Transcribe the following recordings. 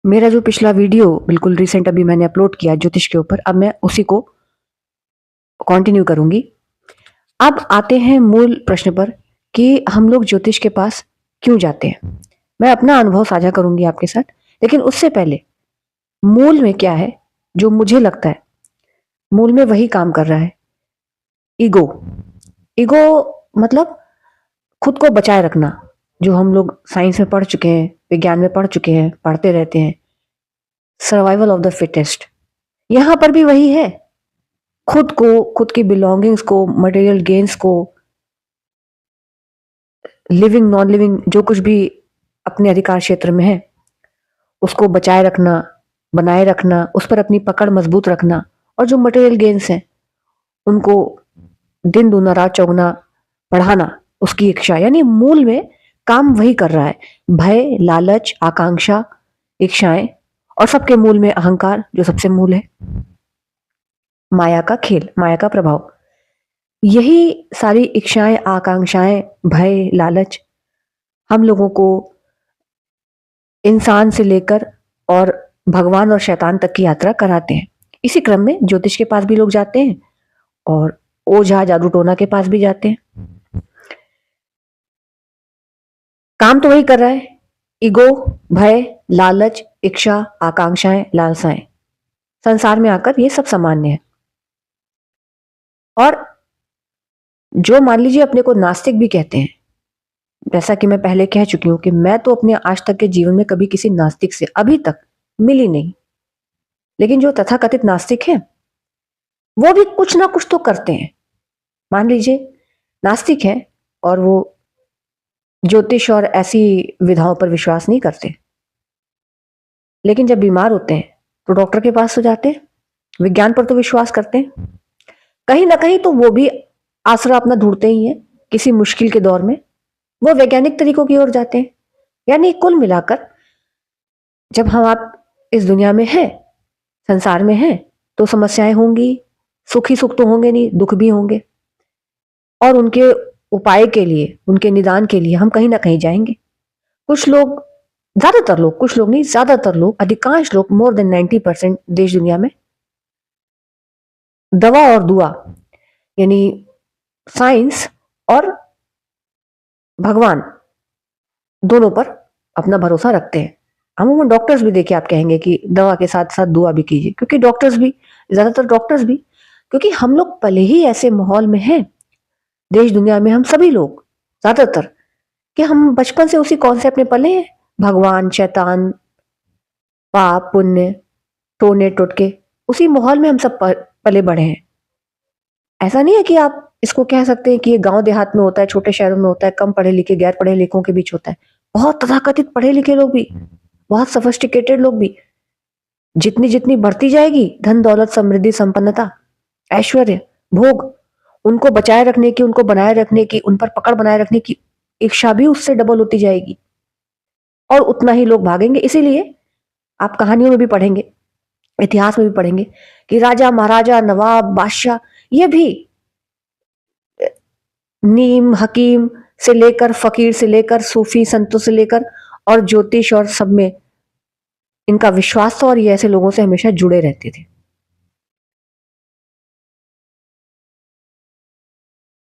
मेरा जो पिछला वीडियो बिल्कुल रिसेंट अभी मैंने अपलोड किया ज्योतिष के ऊपर, अब मैं उसी को कंटिन्यू करूंगी। अब आते हैं मूल प्रश्न पर कि हम लोग ज्योतिष के पास क्यों जाते हैं। मैं अपना अनुभव साझा करूंगी आपके साथ, लेकिन उससे पहले मूल में क्या है जो मुझे लगता है मूल में वही काम कर रहा है। ईगो। ईगो मतलब खुद को बचाए रखना, जो हम लोग साइंस में पढ़ चुके हैं, विज्ञान में पढ़ चुके हैं, पढ़ते रहते हैं। सर्वाइवल ऑफ द फिटेस्ट, यहां पर भी वही है। खुद को, खुद की बिलोंगिंग्स को, मटेरियल गेन्स को, लिविंग नॉन लिविंग जो कुछ भी अपने अधिकार क्षेत्र में है उसको बचाए रखना, बनाए रखना, उस पर अपनी पकड़ मजबूत रखना, और जो मटेरियल गेन्स हैं उनको दिन दूना रात चौगुना बढ़ाना, उसकी इच्छा। यानी मूल में काम वही कर रहा है। भय, लालच, आकांक्षा, इच्छाएं, और सबके मूल में अहंकार जो सबसे मूल है। माया का खेल, माया का प्रभाव, यही सारी इच्छाएं, आकांक्षाएं, भय, लालच हम लोगों को इंसान से लेकर और भगवान और शैतान तक की यात्रा कराते हैं। इसी क्रम में ज्योतिष के पास भी लोग जाते हैं और ओझा जादू टोना के पास भी जाते हैं। काम तो वही कर रहा है। ईगो, भय, लालच, इच्छा, आकांक्षाएं, लालसाएं, संसार में आकर ये सब सामान्य है। और जो मान लीजिए अपने को नास्तिक भी कहते हैं, जैसा कि मैं पहले कह चुकी हूं कि मैं तो अपने आज तक के जीवन में कभी किसी नास्तिक से अभी तक मिली नहीं, लेकिन जो तथाकथित नास्तिक हैं वो भी कुछ ना कुछ तो करते हैं। मान लीजिए नास्तिक हैं और वो ज्योतिष और ऐसी विधाओं पर विश्वास नहीं करते, लेकिन जब बीमार होते हैं तो डॉक्टर के पास तो जाते हैं, विज्ञान पर तो विश्वास करते हैं। कहीं ना कहीं तो वो भी आसरा अपना ढूंढते ही हैं। किसी मुश्किल के दौर में वो वैज्ञानिक तरीकों की ओर जाते हैं। यानी कुल मिलाकर जब हम आप इस दुनिया में हैं, संसार में हैं, तो समस्याएं होंगी, सुखी सुख तो होंगे नहीं, दुख भी होंगे, और उनके उपाय के लिए, उनके निदान के लिए हम कहीं ना कहीं जाएंगे। कुछ लोग, ज्यादातर लोग, कुछ लोग नहीं, ज्यादातर लोग, अधिकांश लोग, मोर देन 90% देश दुनिया में दवा और दुआ यानी साइंस और भगवान दोनों पर अपना भरोसा रखते हैं। अमूमन डॉक्टर्स भी देखिए, आप कहेंगे कि दवा के साथ साथ दुआ भी कीजिए, क्योंकि डॉक्टर्स भी, ज्यादातर डॉक्टर्स भी, क्योंकि हम लोग पहले ही ऐसे माहौल में हैं देश दुनिया में, हम सभी लोग ज्यादातर, कि हम बचपन से उसी कॉन्सेप्ट में पले हैं। भगवान, शैतान, पाप, पुण्य, टोने टोटके, उसी माहौल में हम सब पले बढ़े हैं। ऐसा नहीं है कि आप इसको कह सकते हैं कि ये गांव देहात में होता है, छोटे शहरों में होता है, कम पढ़े लिखे गैर पढ़े लिखों के बीच होता है। बहुत तथाकथित पढ़े लिखे लोग भी, बहुत सोफिस्टिकेटेड लोग भी, जितनी जितनी बढ़ती जाएगी धन दौलत समृद्धि संपन्नता ऐश्वर्य भोग, उनको बचाए रखने की, उनको बनाए रखने की, उन पर पकड़ बनाए रखने की इच्छा भी उससे डबल होती जाएगी, और उतना ही लोग भागेंगे। इसीलिए आप कहानियों में भी पढ़ेंगे, इतिहास में भी पढ़ेंगे कि राजा महाराजा नवाब बादशाह, ये भी नीम हकीम से लेकर, फकीर से लेकर, सूफी संतों से लेकर और ज्योतिष और सब में इनका विश्वास था, और ये ऐसे लोगों से हमेशा जुड़े रहते थे।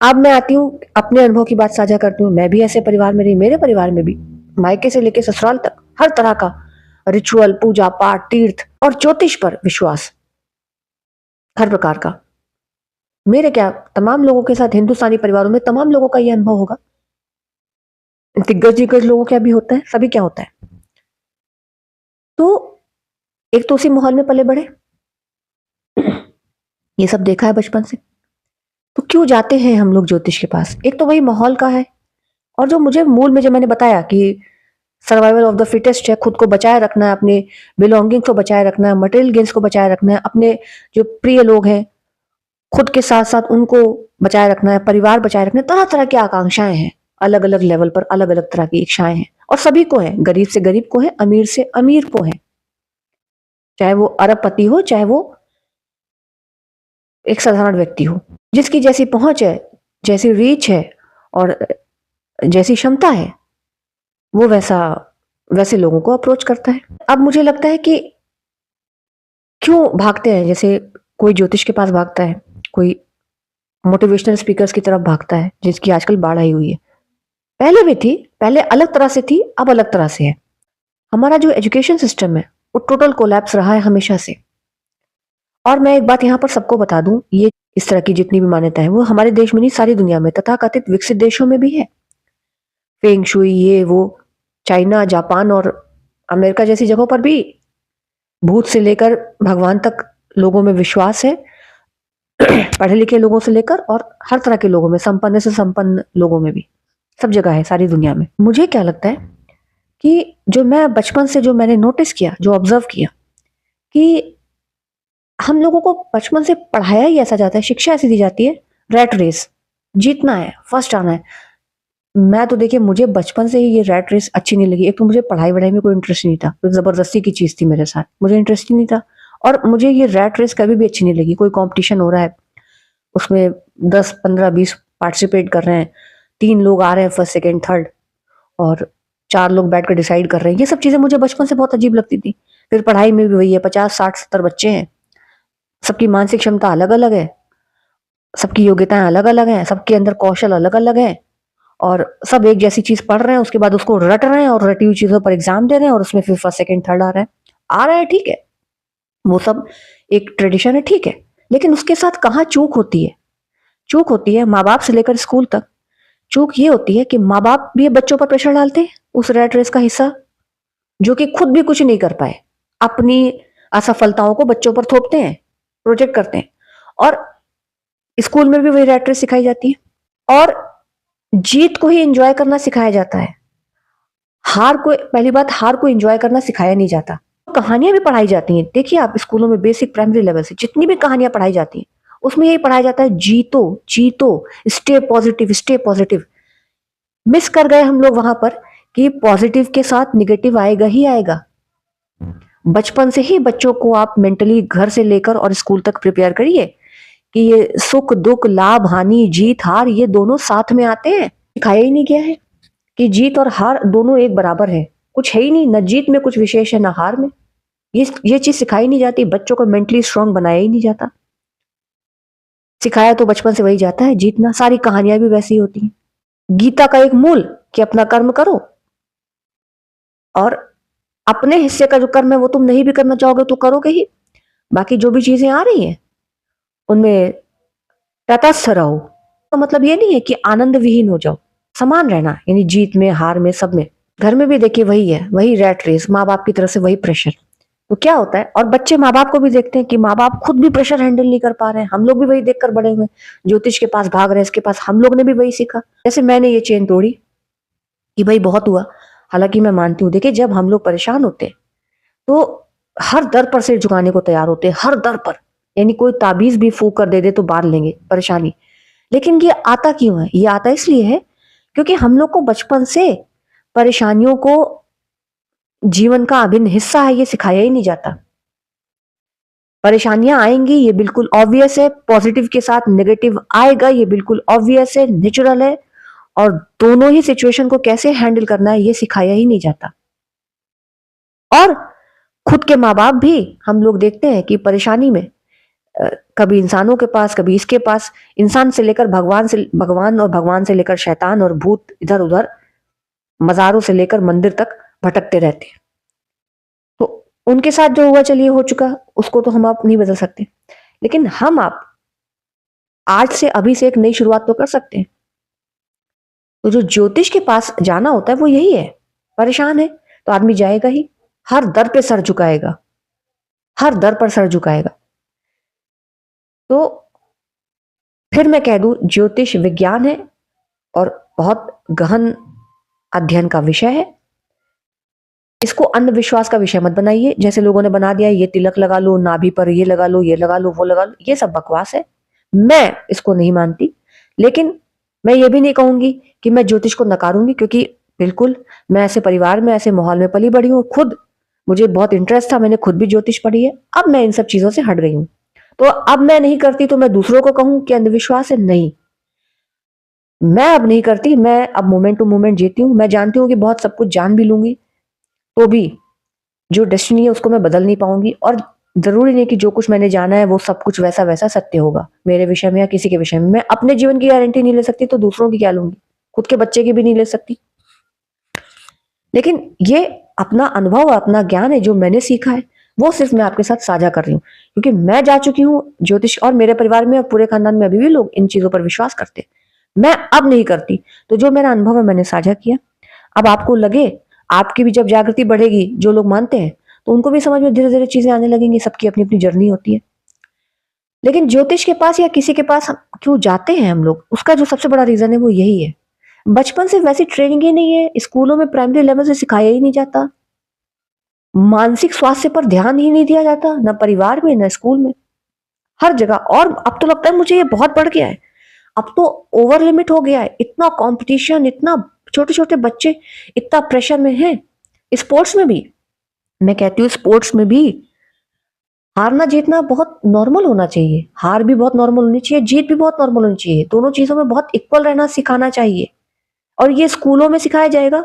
अब मैं आती हूँ, अपने अनुभव की बात साझा करती हूँ। मैं भी ऐसे परिवार में रही, मेरे परिवार में भी मायके से लेकर ससुराल तक हर तरह का रिचुअल, पूजा पाठ, तीर्थ और ज्योतिष पर विश्वास, हर प्रकार का। मेरे क्या, तमाम लोगों के साथ, हिंदुस्तानी परिवारों में तमाम लोगों का यह अनुभव होगा। दिग्गज दिग्गज लोगों क्या भी होता है, सभी क्या होता है। तो एक तो उसी माहौल में पले बढ़े, ये सब देखा है बचपन से। तो क्यों जाते हैं हम लोग ज्योतिष के पास? एक तो वही माहौल का है, और जो मुझे मूल में, जो मैंने बताया कि सर्वाइवल ऑफ द फिटेस्ट है, खुद को बचाए रखना है, अपने बिलोंगिंग्स को बचाए रखना है, मटेरियल गेन्स को बचाए रखना है, अपने जो प्रिय लोग हैं खुद के साथ साथ उनको बचाए रखना है, परिवार बचाए रखना है। तरह तरह की आकांक्षाएं हैं, अलग अलग लेवल पर अलग अलग तरह की इच्छाएं हैं, और सभी को है, गरीब से गरीब को है, अमीर से अमीर को है, चाहे वो अरबपति हो, चाहे वो एक साधारण व्यक्ति हो। जिसकी जैसी पहुंच है, जैसी रीच है और जैसी क्षमता है, वो वैसा वैसे लोगों को अप्रोच करता है। अब मुझे लगता है कि क्यों भागते हैं, जैसे कोई ज्योतिष के पास भागता है, कोई मोटिवेशनल स्पीकर्स की तरफ भागता है, जिसकी आजकल बाढ़ आई हुई है। पहले भी थी, पहले अलग तरह से थी, अब अलग तरह से है। हमारा जो एजुकेशन सिस्टम है वो टोटल कोलैप्स रहा है हमेशा से। और मैं एक बात यहाँ पर सबको बता दूं, ये इस तरह की जितनी भी मान्यता है वो हमारे देश में नहीं, सारी दुनिया में, तथाकथित विकसित देशों में भी है। फेंग शुई, ये वो, चाइना, जापान और अमेरिका जैसी जगहों पर भी भूत से लेकर भगवान तक लोगों में विश्वास है। पढ़े लिखे लोगों से लेकर और हर तरह के लोगों में, संपन्न से संपन्न लोगों में भी, सब जगह है सारी दुनिया में। मुझे क्या लगता है कि जो मैं बचपन से जो मैंने नोटिस किया, जो ऑब्जर्व किया, कि हम लोगों को बचपन से पढ़ाया ही ऐसा जाता है, शिक्षा ऐसी दी जाती है, रैट रेस, जीतना है, फर्स्ट आना है। मैं तो देखिए, मुझे बचपन से ही ये रैट रेस अच्छी नहीं लगी। एक तो मुझे पढ़ाई वढ़ाई में कोई इंटरेस्ट नहीं था, तो जबरदस्ती की चीज थी मेरे साथ, मुझे इंटरेस्ट ही नहीं था। और मुझे ये रैट रेस कभी भी अच्छी नहीं लगी। कोई कंपटीशन हो रहा है, उसमें 10 15 20 पार्टिसिपेट कर रहे हैं, 3 लोग आ रहे हैं फर्स्ट सेकेंड थर्ड, और 4 लोग बैठ कर डिसाइड कर रहे हैं, ये सब चीजें मुझे बचपन से बहुत अजीब लगती थी। फिर पढ़ाई में भी वही है, 50 60 70 बच्चे हैं, सबकी मानसिक क्षमता अलग अलग है, सबकी योग्यताएं अलग अलग हैं, सबके अंदर कौशल अलग अलग है, और सब एक जैसी चीज पढ़ रहे हैं, उसके बाद उसको रट रहे हैं और रटी हुई चीजों पर एग्जाम दे रहे हैं, और उसमें फिर फर्स्ट सेकेंड थर्ड आ रहा है। आ रहा है, ठीक है, वो सब एक ट्रेडिशन है, ठीक है। लेकिन उसके साथ कहाँ चूक होती है? चूक होती है माँ बाप से लेकर स्कूल तक। चूक ये होती है कि माँ बाप भी बच्चों पर प्रेशर डालते हैं, उस रैट रेस का हिस्सा, जो कि खुद भी कुछ नहीं कर पाए, अपनी असफलताओं को बच्चों पर थोपते हैं, प्रोजेक्ट करते हैं। और स्कूल में भी वही रैट रेस सिखाई जाती है, और जीत को ही एंजॉय करना सिखाया जाता है। हार को, पहली बात, हार को एंजॉय करना सिखाया नहीं जाता। कहानियां भी पढ़ाई जाती हैं, देखिए आप स्कूलों में बेसिक प्राइमरी लेवल से जितनी भी कहानियां पढ़ाई जाती हैं, उसमें यही पढ़ाया जाता है, जीतो जीतो, stay positive stay positive. Miss कर गए हम लोग वहां पर कि पॉजिटिव के साथ निगेटिव आएगा ही आएगा। बचपन से ही बच्चों को आप मेंटली घर से लेकर और स्कूल तक प्रिपेयर करिए कि ये सुख दुख, लाभ हानि, जीत हार, ये दोनों साथ में आते हैं। सिखाया ही नहीं गया है कि जीत और हार दोनों एक बराबर है। कुछ है ही नहीं, न जीत में कुछ विशेष है, न हार में। ये चीज सिखाई नहीं जाती, बच्चों को मेंटली स्ट्रांग बनाया ही नहीं जाता। सिखाया तो बचपन से वही जाता है, जीतना। सारी कहानियां भी वैसी होती हैं। गीता का एक मूल कि अपना कर्म करो, और अपने हिस्से का जो कर्म है वो तुम नहीं भी करना चाहोगे तो करोगे ही। बाकी जो भी चीजें आ रही हैं उनमें तटस्थ रहो। तो मतलब ये नहीं है कि आनंद विहीन हो जाओ, समान रहना, यानी जीत में हार में सब में। घर में भी देखिए वही है, वही रैट रेस, माँ बाप की तरफ से वही प्रेशर। तो क्या होता है, और बच्चे माँ बाप को भी देखते हैं कि माँ बाप खुद भी प्रेशर हैंडल नहीं कर पा रहे हैं। हम लोग भी वही देखकर बड़े हुए, ज्योतिष के पास भाग रहे हैं, इसके पास, हम लोग ने भी वही सीखा। जैसे मैंने ये चेन तोड़ी कि भाई बहुत हुआ। हालांकि मैं मानती हूँ, देखिए जब हम लोग परेशान होते हैं तो हर दर पर सिर झुकाने को तैयार होते हैं, हर दर पर। यानी कोई ताबीज भी फूक कर दे दे तो बांध लेंगे परेशानी। लेकिन ये आता क्यों है? ये आता इसलिए है क्योंकि हम लोग को बचपन से परेशानियों को जीवन का अभिन्न हिस्सा है, ये सिखाया ही नहीं जाता। परेशानियां आएंगी, ये बिल्कुल ऑब्वियस है, पॉजिटिव के साथ नेगेटिव आएगा, ये बिल्कुल ऑब्वियस है, नेचुरल है। और दोनों ही सिचुएशन को कैसे हैंडल करना है ये सिखाया ही नहीं जाता। और खुद के माँ बाप भी हम लोग देखते हैं कि परेशानी में कभी इंसानों के पास, कभी इसके पास, इंसान से लेकर भगवान से, भगवान और भगवान से लेकर शैतान और भूत, इधर उधर मजारों से लेकर मंदिर तक भटकते रहते हैं। तो उनके साथ जो हुआ, चलिए हो चुका, उसको तो हम आप नहीं बदल सकते। लेकिन हम आप आज से, अभी से एक नई शुरुआत तो कर सकते हैं। तो जो ज्योतिष के पास जाना होता है वो यही है। परेशान है तो आदमी जाएगा ही, हर दर पे सर झुकाएगा, हर दर पर सर झुकाएगा। तो फिर मैं कह दूं, ज्योतिष विज्ञान है और बहुत गहन अध्ययन का विषय है। इसको अंधविश्वास का विषय मत बनाइए, जैसे लोगों ने बना दिया, ये तिलक लगा लो, नाभि पर ये लगा लो, ये लगा लो, वो लगा लो, ये सब बकवास है। मैं इसको नहीं मानती। लेकिन मैं ये भी नहीं कहूंगी कि मैं ज्योतिष को नकारूंगी, क्योंकि बिल्कुल मैं ऐसे परिवार में, ऐसे माहौल में पली बड़ी हूँ। खुद मुझे बहुत इंटरेस्ट था, मैंने खुद भी ज्योतिष पढ़ी है। अब मैं इन सब चीजों से हट गई हूँ। तो अब मैं नहीं करती तो मैं दूसरों को कहूं कि अंधविश्वास है? नहीं, मैं अब नहीं करती। मैं अब मोमेंट टू मोमेंट जीती हूँ। मैं जानती हूँ कि बहुत सब कुछ जान भी लूंगी, तो भी जो डेस्टिनी है उसको मैं बदल नहीं पाऊंगी, और जरूरी नहीं कि जो कुछ मैंने जाना है वो सब कुछ वैसा वैसा सत्य होगा मेरे विषय में या किसी के विषय में। मैं अपने जीवन की गारंटी नहीं ले सकती तो दूसरों की क्या लूंगी, खुद के बच्चे की भी नहीं ले सकती। लेकिन ये अपना अनुभव, अपना ज्ञान है जो मैंने सीखा है, वो सिर्फ मैं आपके साथ साझा कर रही हूँ, क्योंकि मैं जा चुकी हूँ ज्योतिष, और मेरे परिवार में और पूरे खानदान में अभी भी लोग इन चीजों पर विश्वास करते हैं। मैं अब नहीं करती, तो जो मेरा अनुभव है मैंने साझा किया। अब आपको लगे, आपकी भी जब जागृति बढ़ेगी, जो लोग मानते हैं तो उनको भी समझ में धीरे धीरे चीजें आने लगेंगी। सबकी अपनी अपनी जर्नी होती है। लेकिन ज्योतिष के पास या किसी के पास क्यों जाते हैं हम लोग, उसका जो सबसे बड़ा रीजन है वो यही है, बचपन से वैसी ट्रेनिंग ही नहीं है, स्कूलों में प्राइमरी लेवल से सिखाया ही नहीं जाता, मानसिक स्वास्थ्य पर ध्यान ही नहीं दिया जाता, न परिवार में न स्कूल में, हर जगह। और अब तो लगता है मुझे ये बहुत बढ़ गया है, अब तो ओवर लिमिट हो गया है, इतना कंपटीशन, इतना छोटे छोटे बच्चे इतना प्रेशर में हैं। स्पोर्ट्स में भी, मैं कहती हूँ स्पोर्ट्स में भी हारना जीतना बहुत नॉर्मल होना चाहिए, हार भी बहुत नॉर्मल होनी चाहिए, जीत भी बहुत नॉर्मल होनी चाहिए, दोनों चीजों में बहुत इक्वल रहना सिखाना चाहिए। और ये स्कूलों में सिखाया जाएगा,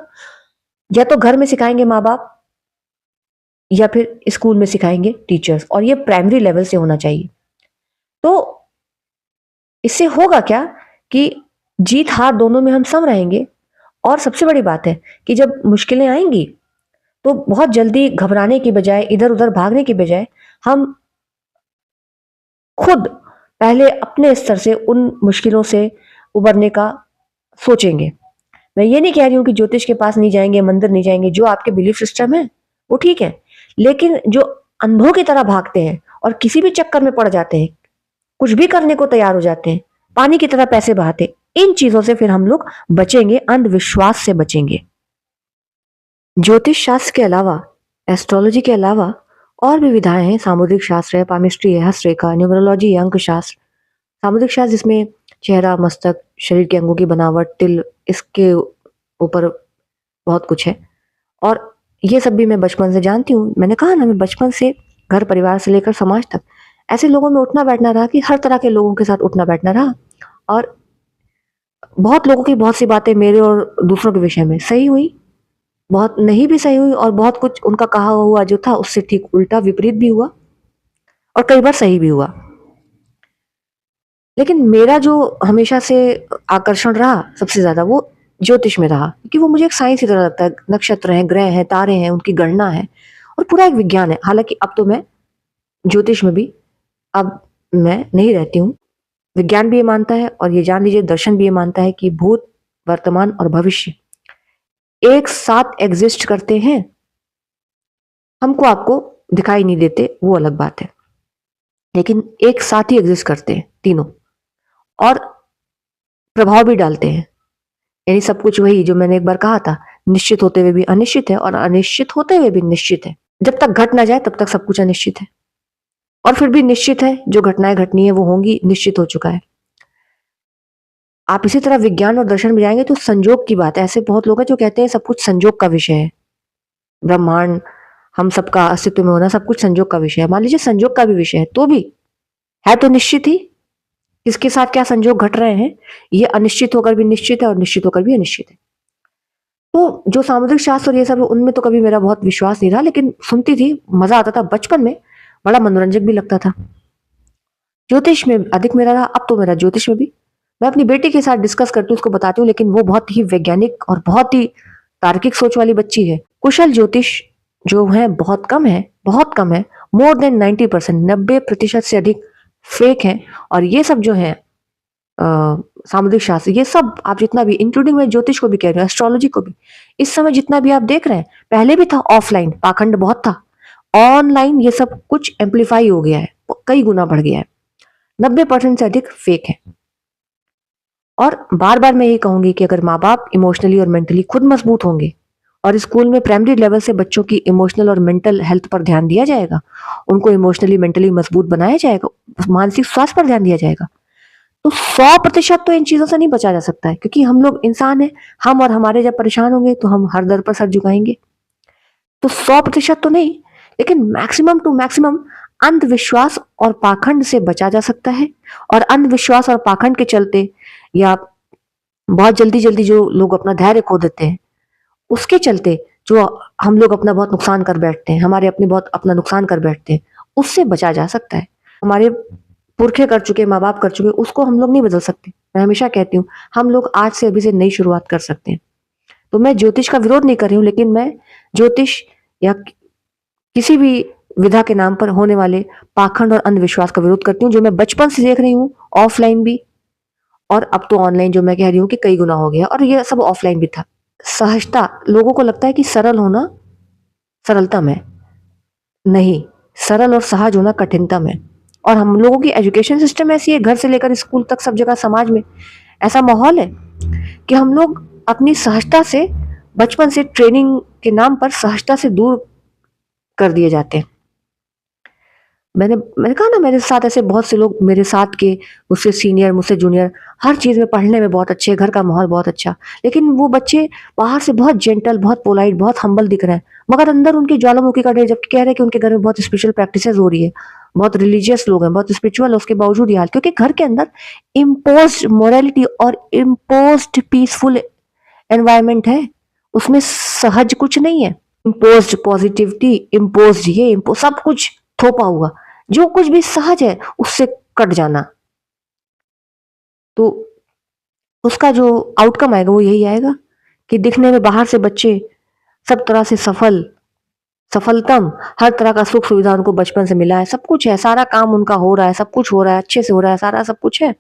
या तो घर में सिखाएंगे माँ बाप, या फिर स्कूल में सिखाएंगे टीचर्स, और ये प्राइमरी लेवल से होना चाहिए। तो इससे होगा क्या कि जीत हार दोनों में हम सम रहेंगे। और सबसे बड़ी बात है कि जब मुश्किलें आएंगी तो बहुत जल्दी घबराने की बजाय, इधर उधर भागने की बजाय, हम खुद पहले अपने स्तर से उन मुश्किलों से उबरने का सोचेंगे। मैं ये नहीं कह रही हूं कि ज्योतिष के पास नहीं जाएंगे, मंदिर नहीं जाएंगे, जो आपके बिलीफ सिस्टम है वो ठीक है, लेकिन जो अंधों की तरह भागते हैं और किसी भी चक्कर में पड़ जाते हैं, कुछ भी करने को तैयार हो जाते हैं, पानी की तरह पैसे बहाते, इन चीजों से फिर हम लोग बचेंगे, अंधविश्वास से बचेंगे। ज्योतिष शास्त्र के अलावा, एस्ट्रोलॉजी के अलावा और भी विधाएं हैं, सामुद्रिक शास्त्र है, पामिस्ट्री है, हस्तरेखा, न्यूमरोलॉजी है, अंक शास्त्र। सामुद्रिक शास्त्र जिसमें चेहरा, मस्तक, शरीर के अंगों की बनावट, तिल, इसके ऊपर बहुत कुछ है। और ये सब भी मैं बचपन से जानती हूँ। मैंने कहा ना, मैं बचपन से घर परिवार से लेकर समाज तक ऐसे लोगों में उठना बैठना रहा कि हर तरह के लोगों के साथ उठना बैठना रहा। और बहुत लोगों की बहुत सी बातें मेरे और दूसरों के विषय में सही हुई, बहुत नहीं भी सही हुई, और बहुत कुछ उनका कहा हुआ जो था उससे ठीक उल्टा विपरीत भी हुआ, और कई बार सही भी हुआ। लेकिन मेरा जो हमेशा से आकर्षण रहा सबसे ज्यादा, वो ज्योतिष में रहा, क्योंकि वो मुझे एक साइंस की तरह लगता है। नक्षत्र हैं, ग्रह हैं, तारे हैं, उनकी गणना है, और पूरा एक विज्ञान है। हालांकि अब तो मैं ज्योतिष में भी अब मैं नहीं रहती हूँ। विज्ञान भी ये मानता है, और ये जान लीजिए दर्शन भी ये मानता है कि भूत, वर्तमान और भविष्य एक साथ एग्जिस्ट करते हैं। हमको आपको दिखाई नहीं देते, वो अलग बात है, लेकिन एक साथ ही एग्जिस्ट करते हैं तीनों, और प्रभाव भी डालते हैं। यानी सब कुछ वही जो मैंने एक बार कहा था, निश्चित होते हुए भी अनिश्चित है, और अनिश्चित होते हुए भी निश्चित है। जब तक घट ना जाए तब तक सब कुछ अनिश्चित है, और फिर भी निश्चित है, जो घटनाएं घटनी है वो होंगी, निश्चित हो चुका है। आप इसी तरह विज्ञान और दर्शन में जाएंगे तो संजोग की बात है। ऐसे बहुत लोग हैं जो कहते हैं सब कुछ संजोग का विषय है, ब्रह्मांड, हम सबका अस्तित्व में होना, सब कुछ संजोग का विषय है। मान लीजिए संजोग का भी विषय है, तो भी है तो निश्चित ही। किसके साथ क्या संजोग घट रहे हैं, ये अनिश्चित होकर भी निश्चित है, और निश्चित होकर भी अनिश्चित है। तो जो सामुद्रिक शास्त्र और ये सब, उनमें तो कभी मेरा बहुत विश्वास नहीं रहा, लेकिन सुनती थी, मजा आता था, बचपन में बड़ा मनोरंजक भी लगता था। ज्योतिष में अधिक मेरा रहा, अब तो मेरा ज्योतिष में भी। मैं अपनी बेटी के साथ डिस्कस करती हूँ, उसको बताती हूँ, लेकिन वो बहुत ही वैज्ञानिक और बहुत ही तार्किक सोच वाली बच्ची है। कुशल ज्योतिष जो है बहुत कम है, बहुत कम है। मोर देन 90%, 90% से अधिक फेक है। और ये सब जो है सामुद्रिक शास्त्र, ये सब आप जितना भी, इंक्लूडिंग मैं ज्योतिष को भी कह रही हूँ, एस्ट्रोलॉजी को भी, इस समय जितना भी आप देख रहे हैं, पहले भी था ऑफलाइन, पाखंड बहुत था, ऑनलाइन ये सब कुछ एम्पलीफाई हो गया है, कई गुना बढ़ गया है। 90% से अधिक फेक है। और बार बार मैं ये कहूंगी कि अगर माँ बाप इमोशनली और मेंटली खुद मजबूत होंगे, और स्कूल में प्राइमरी लेवल से बच्चों की इमोशनल और मेंटल हेल्थ पर ध्यान दिया जाएगा, उनको इमोशनली मेंटली मजबूत बनाया जाएगा, मानसिक स्वास्थ्य पर ध्यान दिया जाएगा, तो 100% तो इन चीजों से नहीं बचा जा सकता है। क्योंकि हम लोग इंसान हैं, हम और हमारे जब परेशान होंगे तो हम हर दर पर सर झुकाएंगे। तो 100% तो नहीं, लेकिन मैक्सिमम टू मैक्सिमम अंधविश्वास और पाखंड से बचा जा सकता है। और अंधविश्वास और पाखंड के चलते, या बहुत जल्दी जल्दी जो लोग अपना धैर्य खो देते हैं, उसके चलते जो हम लोग अपना बहुत नुकसान कर बैठते हैं, हमारे अपने बहुत अपना नुकसान कर बैठते हैं, उससे बचा जा सकता है। हमारे पुरखे कर चुके, माँ बाप कर चुके, उसको हम लोग नहीं बदल सकते। मैं हमेशा कहती हूँ हम लोग आज से अभी से नई शुरुआत कर सकते हैं। तो मैं ज्योतिष का विरोध नहीं कर रही हूँ, लेकिन मैं ज्योतिष या किसी भी विधा के नाम पर होने वाले पाखंड और अंधविश्वास का विरोध करती हूँ, जो मैं बचपन से देख रही हूँ, ऑफलाइन भी और अब तो ऑनलाइन, जो मैं कह रही हूँ कि कई गुना हो गया, और ये सब ऑफलाइन भी था। सहजता, लोगों को लगता है कि सरल होना सरलता में नहीं, सरल और सहज होना कठिनता में। और हम लोगों की एजुकेशन सिस्टम ऐसी है, घर से लेकर स्कूल तक सब जगह समाज में ऐसा माहौल है कि हम लोग अपनी सहजता से, बचपन से ट्रेनिंग के नाम पर सहजता से दूर कर दिए जाते हैं। मैंने मैंने कहा ना, मेरे साथ ऐसे बहुत से लोग, मेरे साथ के, मुझसे सीनियर, मुझसे जूनियर, हर चीज़ में पढ़ने में बहुत अच्छे, घर का माहौल बहुत अच्छा, लेकिन वो बच्चे बाहर से बहुत जेंटल, बहुत पोलाइट, बहुत हम्बल दिख रहे हैं, मगर अंदर उनकी ज्वालामुखी का ढेर, जबकि कह रहे हैं कि उनके घर में बहुत स्पिरिचुअल प्रैक्टिसेस हो रही है, बहुत रिलीजियस लोग हैं, बहुत स्पिरिचुअल है, उसके बावजूद ये हाल, क्योंकि घर के अंदर इम्पोज्ड मोरालिटी और इम्पोज्ड पीसफुल एनवायरनमेंट है, उसमें सहज कुछ नहीं है। इम्पोज्ड पॉजिटिविटी, इम्पोज्ड ये सब कुछ थोपा हुआ, जो कुछ भी सहज है उससे कट जाना, तो उसका जो आउटकम आएगा वो यही आएगा कि दिखने में बाहर से बच्चे सब तरह से सफलतम, हर तरह का सुख सुविधा उनको बचपन से मिला है, सब कुछ है, सारा काम उनका हो रहा है, सब कुछ हो रहा है, अच्छे से हो रहा है, सारा सब कुछ है,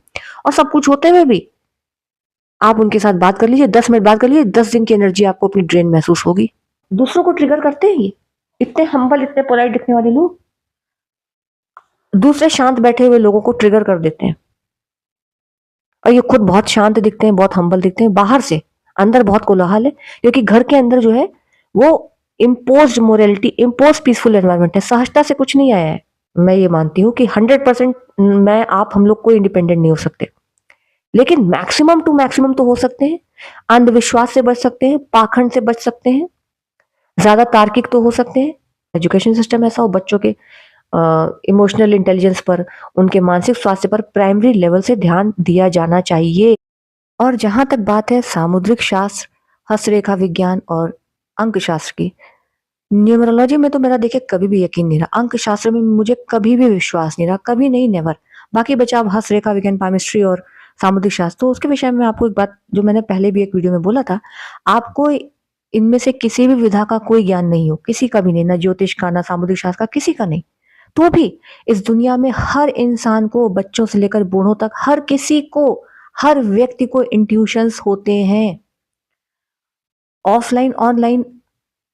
और सब कुछ होते हुए भी आप उनके साथ बात कर लीजिए, 10 मिनट बात कर लीजिए, 10 दिन की एनर्जी आपको अपनी ड्रेन महसूस होगी। दूसरों को ट्रिगर करते हैं ये, इतने हम्बल, इतने पोलाइट दिखने वाले लोग दूसरे शांत बैठे हुए लोगों को ट्रिगर कर देते हैं, और ये खुद बहुत शांत दिखते हैं, बहुत हम्बल दिखते हैं बाहर से, अंदर बहुत कोलाहल है, क्योंकि घर के अंदर जो है वो imposed morality, impose peaceful environment है, सहजता से कुछ नहीं आया है। मैं ये मानती हूँ कि 100% मैं आप हम लोग कोई इंडिपेंडेंट नहीं हो सकते, लेकिन मैक्सिमम टू मैक्सिमम तो हो सकते हैं। अंधविश्वास से बच सकते हैं, पाखंड से बच सकते हैं, ज्यादा तार्किक तो हो सकते हैं। एजुकेशन सिस्टम ऐसा हो, बच्चों के इमोशनल इंटेलिजेंस पर, उनके मानसिक स्वास्थ्य पर प्राइमरी लेवल से ध्यान दिया जाना चाहिए। और जहां तक बात है सामुद्रिक शास्त्र, हस्तरेखा विज्ञान और अंक शास्त्र की, न्यूमरोलॉजी में तो मेरा देखिए कभी भी यकीन नहीं रहा, अंक शास्त्र में मुझे कभी भी विश्वास नहीं रहा, कभी नहीं, नेवर। बाकी बचा अब हस्तरेखा विज्ञान, पामिस्ट्री और सामुद्रिक शास्त्र, तो उसके विषय में आपको एक बात, जो मैंने पहले भी एक वीडियो में बोला था, आपको इनमें से किसी भी विधा का कोई ज्ञान नहीं हो, किसी का भी नहीं, ना ज्योतिष का, ना सामुद्रिक शास्त्र का, किसी का नहीं, तो भी इस दुनिया में हर इंसान को, बच्चों से लेकर बूढ़ों तक, हर किसी को, हर व्यक्ति को इंट्यूशंस होते हैं, ऑफलाइन ऑनलाइन।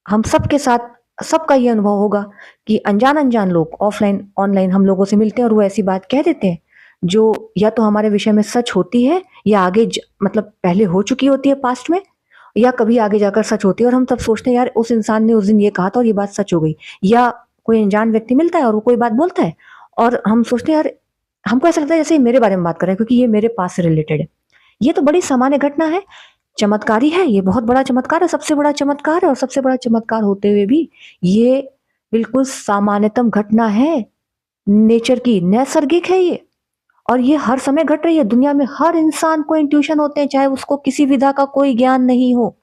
हम सबके साथ सबका ये अनुभव होगा कि अनजान अनजान लोग ऑफलाइन ऑनलाइन हम लोगों से मिलते हैं और वो ऐसी बात कह देते हैं जो या तो हमारे विषय में सच होती है, या आगे मतलब पहले हो चुकी होती है पास्ट में, या कभी आगे जाकर सच होती है, और हम तब सोचते हैं यार उस इंसान ने उस दिन ये कहा था और ये बात सच हो गई। या कोई अनजान व्यक्ति मिलता है और वो कोई बात बोलता है और हम सोचते हैं यार, हमको ऐसा लगता है जैसे ये मेरे बारे में बात कर रहा है, क्योंकि ये मेरे पास से रिलेटेड है। ये तो बड़ी सामान्य घटना है, चमत्कारी है, ये बहुत बड़ा चमत्कार है, सबसे बड़ा चमत्कार है, और सबसे बड़ा चमत्कार होते हुए भी ये बिल्कुल सामान्यतम घटना है, नेचर की, नैसर्गिक है ये, और ये हर समय घट रही है। दुनिया में हर इंसान को इंट्यूशन होते हैं, चाहे उसको किसी विधा का कोई ज्ञान नहीं हो।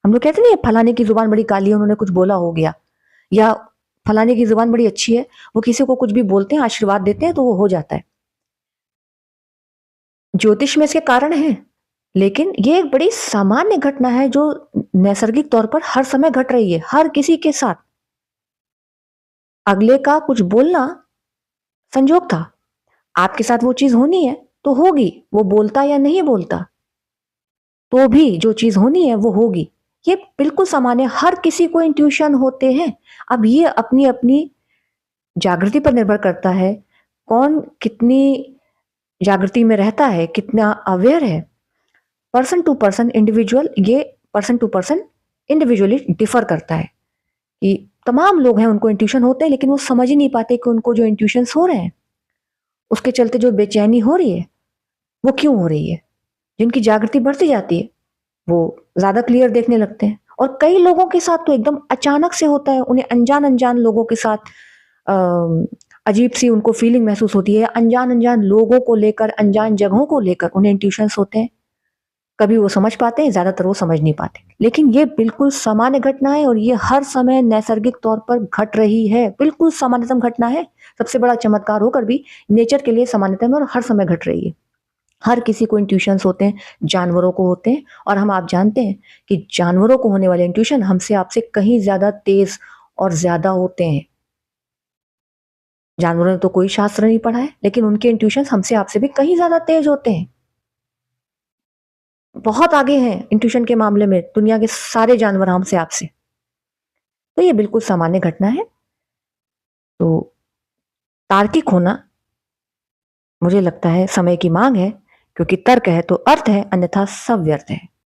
हम लोग कहते नहीं है फलाने की जुबान बड़ी काली है, उन्होंने कुछ बोला हो गया, या फलाने की जुबान बड़ी अच्छी है, वो किसी को कुछ भी बोलते हैं, आशीर्वाद देते हैं, तो वो हो जाता है। ज्योतिष में इसके कारण है, लेकिन ये एक बड़ी सामान्य घटना है जो नैसर्गिक तौर पर हर समय घट रही है, हर किसी के साथ। अगले का कुछ बोलना संजोग था, आपके साथ वो चीज होनी है तो होगी, वो बोलता या नहीं बोलता, तो भी जो चीज होनी है वो होगी। ये बिल्कुल सामान्य, हर किसी को इंट्यूशन होते हैं। अब ये अपनी अपनी जागृति पर निर्भर करता है, कौन कितनी जागृति में रहता है, कितना अवेयर है। पर्सन टू पर्सन इंडिविजुअल, ये person to person individually differ करता है कि तमाम लोग हैं उनको इंट्यूशन होते हैं, लेकिन वो समझ ही नहीं पाते कि उनको जो इंट्यूशन हो रहे हैं, उसके चलते जो बेचैनी हो रही है वो क्यों हो रही है। जिनकी जागृति बढ़ती जाती है वो ज्यादा क्लियर देखने लगते हैं, और कई लोगों के साथ तो एकदम अचानक से होता है, उन्हें अनजान अनजान लोगों के साथ अजीब सी उनको फीलिंग महसूस होती है, अनजान अनजान लोगों को लेकर, अनजान जगहों को लेकर उन्हें इंट्यूशंस होते हैं। कभी वो समझ पाते हैं, ज्यादातर वो समझ नहीं पाते। लेकिन ये बिल्कुल सामान्य घटना है और ये हर समय नैसर्गिक तौर पर घट रही है, बिल्कुल सामान्यतम घटना है। सबसे बड़ा चमत्कार होकर भी नेचर के लिए सामान्यतम और हर समय घट रही है। हर किसी को इंट्यूशंस होते हैं, जानवरों को होते हैं, और आप जानते हैं कि जानवरों को होने वाले इंट्यूशन हमसे आपसे कहीं ज्यादा तेज और ज्यादा होते हैं। जानवरों ने तो कोई शास्त्र नहीं पढ़ा है, लेकिन उनके इंट्यूशंस हमसे आपसे भी कहीं ज्यादा तेज होते हैं। बहुत आगे हैं इंट्यूशन के मामले में दुनिया के सारे जानवर हमसे आपसे। तो ये बिल्कुल सामान्य घटना है। तो तार्किक होना मुझे लगता है समय की मांग है, क्योंकि तर्क है तो अर्थ है, अन्यथा सब व्यर्थ है।